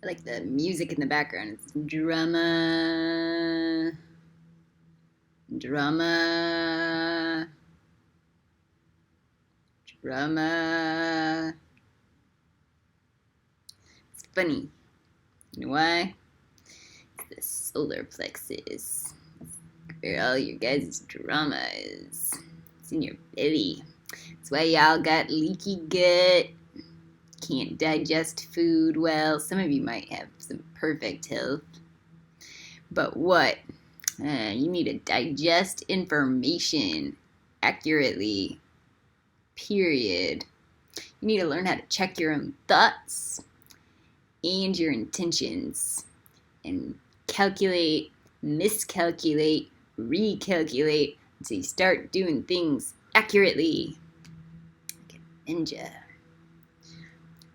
I like the music in the background. It's drama, drama, drama. It's funny. You know why? It's the solar plexus. Where all your guys' drama is. It's in your belly. That's why y'all got leaky gut. Can't digest food well. Some of you might have some perfect health. But what? You need to digest information accurately. Period. You need to learn how to check your own thoughts and your intentions and calculate, miscalculate, recalculate until you start doing things accurately. Like a ninja.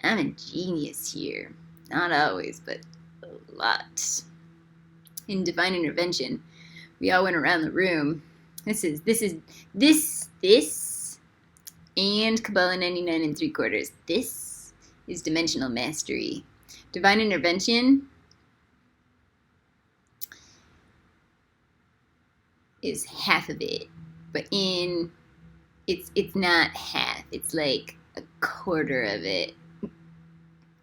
I'm a genius here. Not always, but a lot. In divine intervention, we all went around the room. This, and Kabbalah 99 3/4. This is dimensional mastery. Divine intervention is half of it, but it's not half. It's like a quarter of it,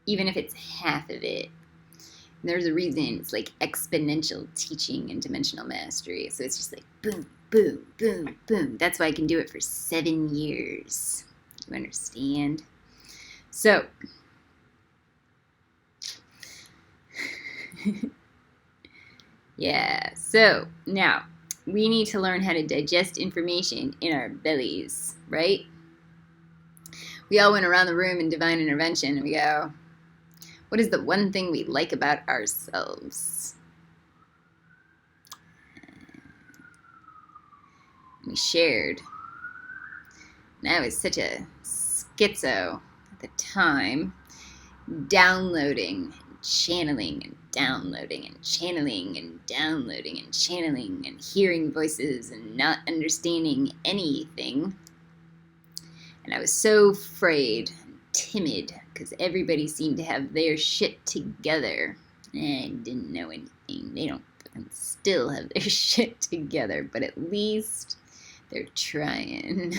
even if it's half of it. And there's a reason it's like exponential teaching and dimensional mastery. So it's just like boom, boom, boom, boom. That's why I can do it for 7 years. You understand? So, yeah. So now we need to learn how to digest information in our bellies, right? We all went around the room in divine intervention and we go, what is the one thing we like about ourselves? We shared. And I was such a schizo at the time, downloading, and channeling, and downloading, and channeling, and downloading, and channeling, and hearing voices, and not understanding anything. And I was so afraid and timid because everybody seemed to have their shit together. And I didn't know anything. They don't still have their shit together, but at least they're trying.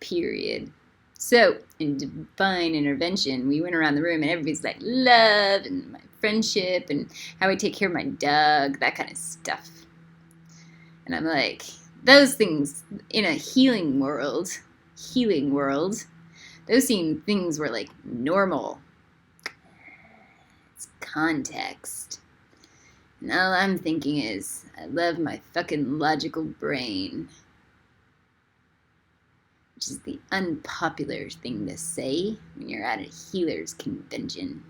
Period. So, in divine intervention, we went around the room and everybody's like, love and my friendship and how I take care of my dog, that kind of stuff. And I'm like, those things in a healing world, those things were like normal. It's context. And all I'm thinking is, I love my fucking logical brain. Which is the unpopular thing to say when you're at a healer's convention.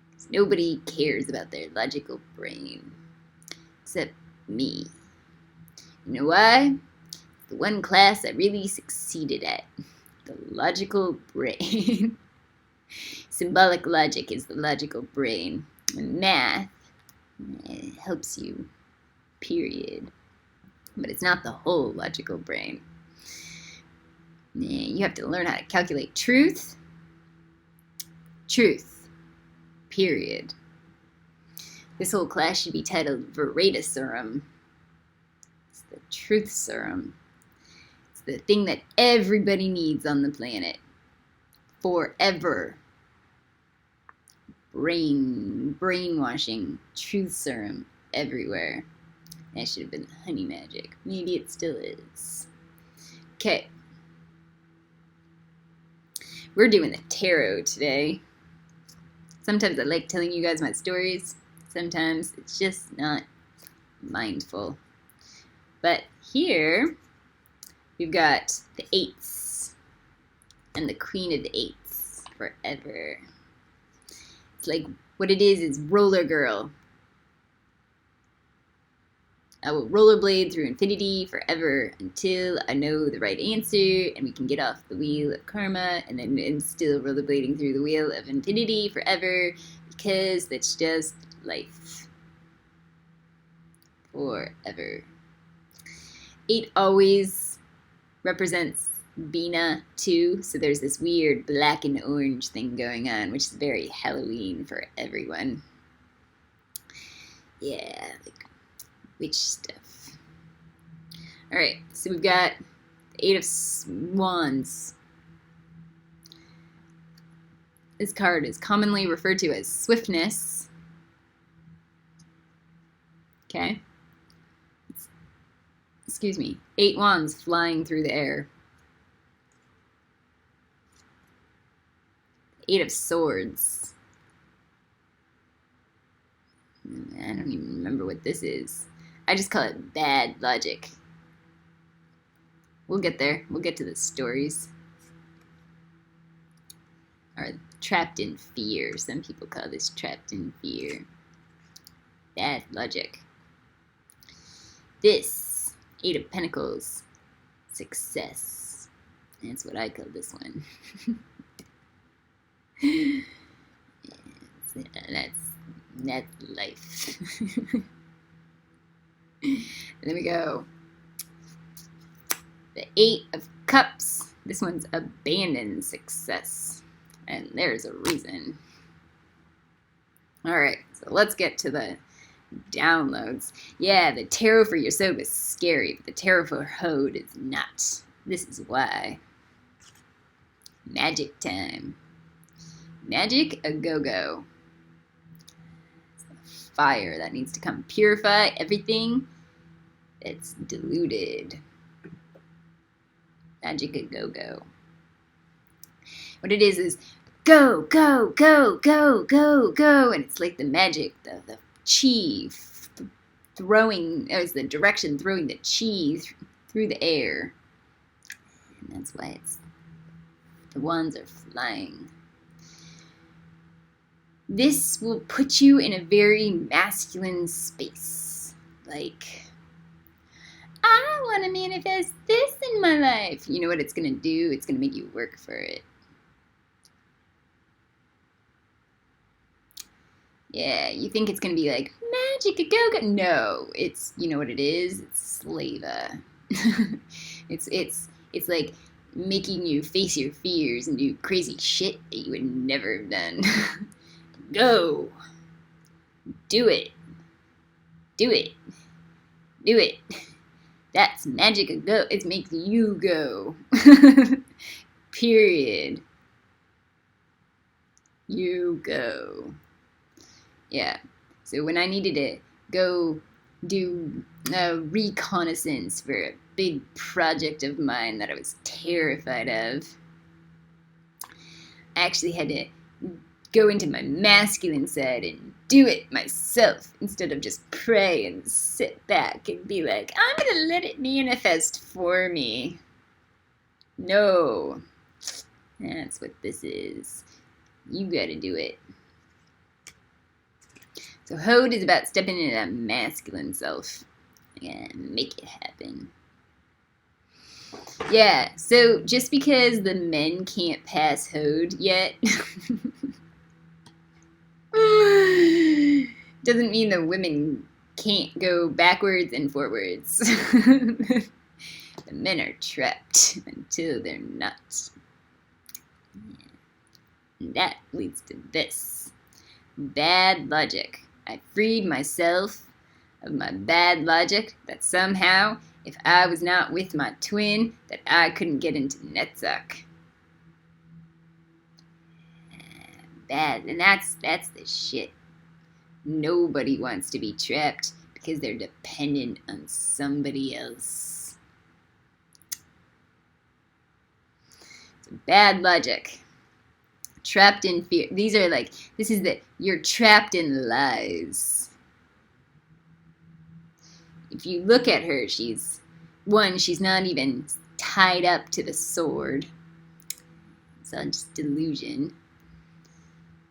Because nobody cares about their logical brain. Except me. You know why? The one class I really succeeded at. The logical brain. Symbolic logic is the logical brain. And math helps you. Period. But it's not the whole logical brain. You have to learn how to calculate truth. Truth. Period. This whole class should be titled Veritasurum. It's the truth serum. It's the thing that everybody needs on the planet. Forever. Brainwashing. Truth serum. Everywhere. That should have been honey magic. Maybe it still is. Okay. We're doing the tarot today. Sometimes I like telling you guys my stories. Sometimes it's just not mindful. But here, we've got the eights. And the queen of the eights. Forever. It's like, what it is roller girl. I will rollerblade through infinity forever until I know the right answer and we can get off the wheel of karma and then I'm still rollerblading through the wheel of infinity forever because that's just life. Forever. 8 always represents Bina too, so there's this weird black and orange thing going on, which is very Halloween for everyone. Yeah, like witch stuff. Alright, so we've got the 8 of Wands. This card is commonly referred to as swiftness. Okay. Excuse me. 8 wands flying through the air. 8 of swords. I don't even remember what this is. I just call it bad logic. We'll get there. We'll get to the stories. Or trapped in fear. Some people call this trapped in fear. Bad logic. This, 8 of Pentacles, success. That's what I call this one. Yeah, that's life. There we go. The 8 of Cups. This one's abandoned success. And there's a reason. Alright, so let's get to the downloads. Yeah, the tarot for your Yesod is scary, but the tarot for HOD is not. This is why. Magic time. Magic a go-go. Fire that needs to come purify everything that's diluted. Magic a go-go. What it is go, go, go, go, go, go, and it's like the magic, the chi throwing, it's the direction throwing the chi through the air. And that's why it's, the wands are flying. This will put you in a very masculine space. Like, I want to manifest this in my life. You know what it's going to do? It's going to make you work for it. Yeah, you think it's going to be like, magic a go-go. No, it's, you know what it is? It's slava. It's like making you face your fears and do crazy shit that you would never have done. Go. Do it. Do it. Do it. That's magic a go. It makes you go. Period. You go. Yeah. So when I needed to go do a reconnaissance for a big project of mine that I was terrified of, I actually had to go into my masculine side and do it myself instead of just pray and sit back and be like, I'm gonna let it manifest for me. No. That's what this is. You gotta do it. So HOD is about stepping into that masculine self and make it happen. Yeah, so just because the men can't pass HOD yet doesn't mean the women can't go backwards and forwards. The men are trapped until they're not. And that leads to this. Bad logic. I freed myself of my bad logic that somehow, if I was not with my twin, that I couldn't get into Netzach. Bad, and that's the shit. Nobody wants to be trapped because they're dependent on somebody else. So bad logic. Trapped in fear. These are like, this is the, you're trapped in lies. If you look at her, she's not even tied up to the sword. It's all just delusion.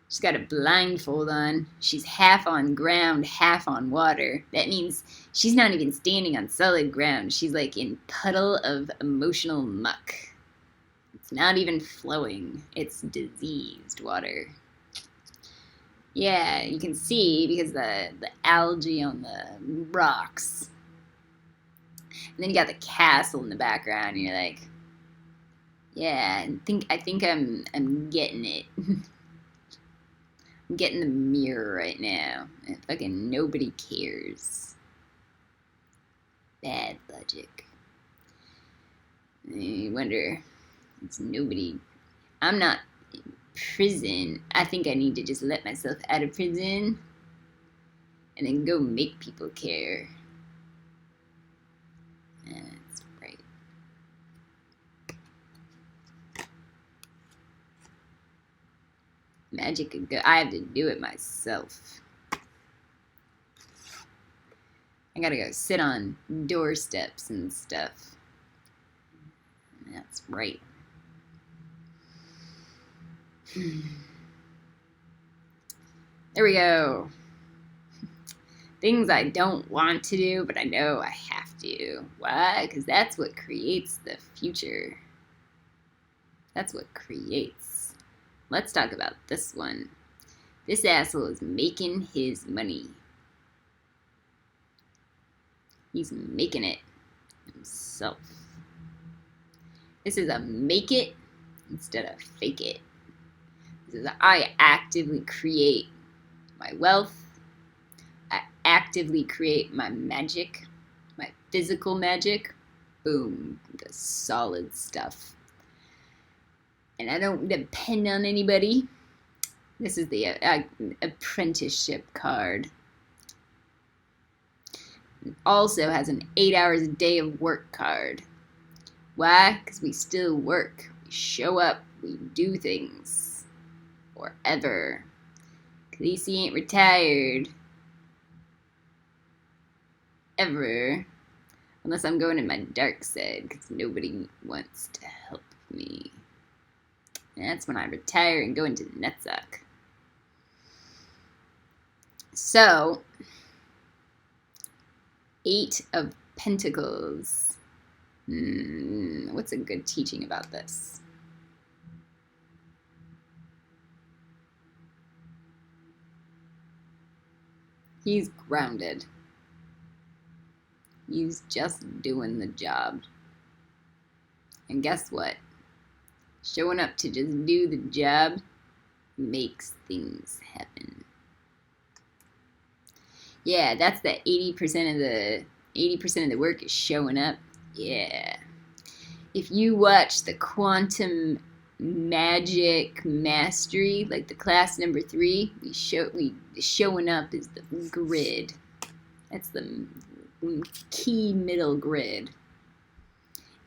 She's got a blindfold on. She's half on ground, half on water. That means she's not even standing on solid ground. She's like in puddle of emotional muck. It's not even flowing. It's diseased water. Yeah, you can see because the algae on the rocks. And then you got the castle in the background, and you're like, Yeah, I think I'm getting it. I'm getting the mirror right now. And fucking nobody cares. Bad logic. I wonder, it's nobody. I'm not in prison. I think I need to just let myself out of prison and then go make people care. That's right. Magic could go. I have to do it myself. I gotta go sit on doorsteps and stuff. That's right. There we go. Things I don't want to do, but I know I have to. Why? Because that's what creates the future. That's what creates. Let's talk about this one. This asshole is making his money. He's making it himself. This is a make it instead of fake it. This is I actively create my wealth. I actively create my magic, my physical magic. Boom, the solid stuff. And I don't depend on anybody. This is the apprenticeship card. It also has an 8 hours a day of work card. Why? Because we still work. We show up. We do things. Forever. Khaleesi ain't retired. Ever. Unless I'm going in my dark side, because nobody wants to help me. And that's when I retire and go into the nutsack. So, 8 of Pentacles. What's a good teaching about this? He's grounded. He's just doing the job. And guess what? Showing up to just do the job makes things happen. Yeah, that's the 80% of the work is showing up. Yeah. If you watch the Quantum Magic Mastery, like the class number 3, showing up is the grid. That's the key middle grid.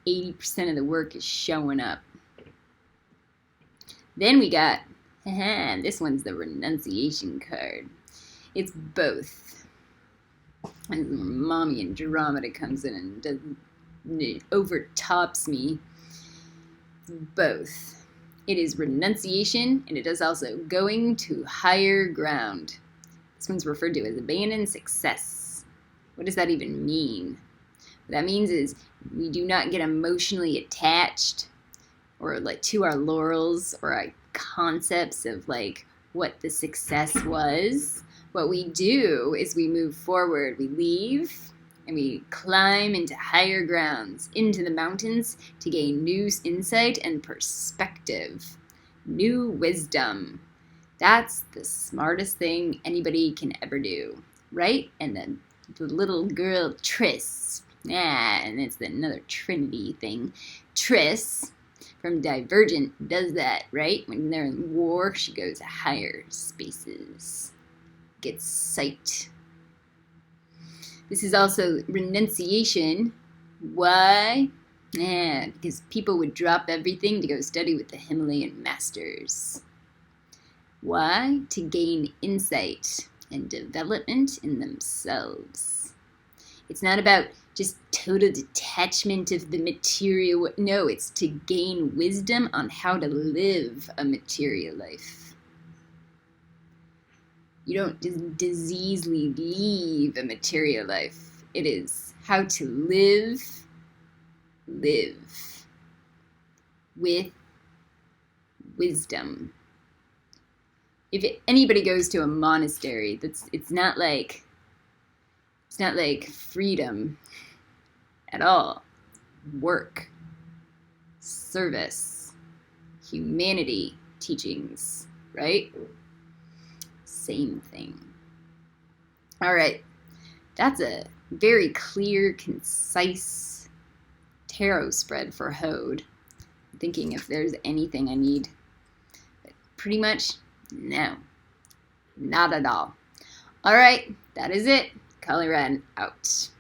80% of the work is showing up. Then we got, this one's the renunciation card. It's both. And Mommy Andromeda comes in and it overtops me. It's both. It is renunciation, and it is also going to higher ground. This one's referred to as abandoned success. What does that even mean? What that means is we do not get emotionally attached or like to our laurels or our concepts of like what the success was. What we do is we move forward, we leave, and we climb into higher grounds, into the mountains to gain new insight and perspective, new wisdom. That's the smartest thing anybody can ever do, right? And then the little girl Triss, and it's another Trinity thing. Triss from Divergent does that, right? When they're in war, she goes to higher spaces. Gets sight. This is also renunciation. Why? Because people would drop everything to go study with the Himalayan masters. Why? To gain insight and development in themselves. It's not about just total detachment of the material. No, it's to gain wisdom on how to live a material life. You don't just diseasely leave a material life. It is how to live with wisdom. If anybody goes to a monastery, it's not like freedom at all. Work, service. humanity teachings, right? Same thing. All right, that's a very clear, concise tarot spread for HOD. I'm thinking if there's anything I need. But pretty much, no, not at all. All right, that is it. Color Red out.